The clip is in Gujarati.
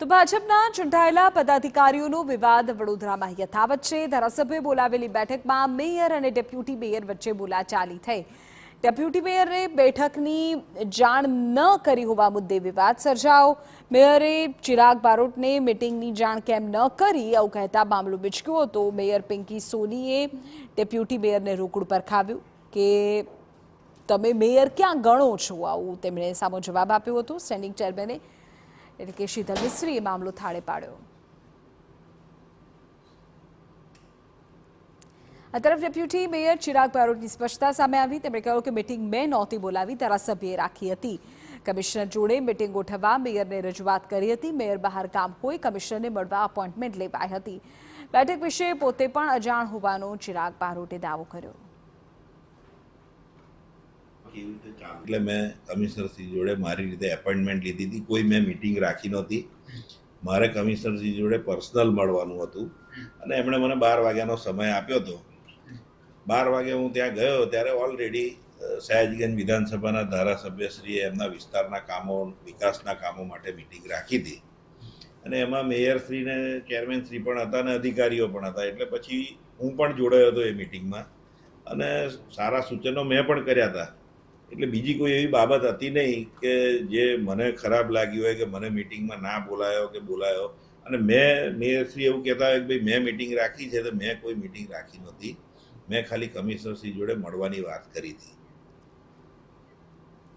તો ભાજપના ચૂંટાયેલા પદાધિકારીઓનો વિવાદ વડોદરામાં યથાવત છે। ધારાસભ્યોએ બોલાવેલી બેઠકમાં મેયર અને ડેપ્યુટી મેયર વચ્ચે બોલાચાલી થઈ। ડેપ્યુટી મેયરે બેઠકની જાણ ન કરી હોવા મુદ્દે વિવાદ સર્જાયો। મેયરે ચિરાગ બારોટને મીટિંગની જાણ કેમ ન કરી આવું કહેતા મામલો બીચક્યો હતો। મેયર પિંકી સોનીએ ડેપ્યુટી મેયરને રોકડું પરખાવ્યું કે તમે મેયર ક્યાં ગણો છો, આવું તેમણે સામો જવાબ આપ્યો હતો। સ્ટેન્ડિંગ ચેરમેને એટલે કે શીતલ મિસ્ત્રીએ મામલો થાળે પાડ્યો। આ તરફ ડેપ્યુટી મેયર ચિરાગ બારોટની સ્પષ્ટતા સામે આવી। તેમણે કહ્યું કે મીટિંગ મેં નહોતી બોલાવી, ધારાસભ્યએ રાખી હતી। કમિશનર જોડે મીટિંગ ગોઠવવા મેયરને રજૂઆત કરી હતી। મેયર બહાર કામ હોય કમિશનરને મળવા અપોઇન્ટમેન્ટ લેવાઈ હતી। બેઠક વિશે પોતે પણ અજાણ હોવાનો ચિરાગ બારોટે દાવો કર્યો। એટલે મેં કમિશનરશ્રી જોડે મારી રીતે એપોઇન્ટમેન્ટ લીધી હતી। કોઈ મેં મીટિંગ રાખી નહોતી। મારે કમિશનરશ્રી જોડે પર્સનલ મળવાનું હતું અને એમણે મને 12 વાગ્યાનો સમય આપ્યો હતો। 12 વાગે હું ત્યાં ગયો ત્યારે ઓલરેડી સયાજીગંજ વિધાનસભાના ધારાસભ્યશ્રીએ એમના વિસ્તારના કામો વિકાસના કામો માટે મીટિંગ રાખી હતી અને એમાં મેયરશ્રી ને ચેરમેનશ્રી પણ હતા અને અધિકારીઓ પણ હતા। એટલે પછી હું પણ જોડાયો હતો એ મીટિંગમાં અને સારા સૂચનો મેં પણ કર્યા હતા। એટલે બીજી કોઈ એવી બાબત હતી નહીં કે જે મને ખરાબ લાગી હોય કે મને મીટિંગમાં ના બોલાયો કે બોલાયો। અને મેયરશ્રી એવું કહેતા હોય કે ભાઈ મેં મીટિંગ રાખી છે, તો મેં કોઈ મીટિંગ રાખી નહોતી। મેં ખાલી કમિશનરશ્રી જોડે મળવાની વાત કરી હતી।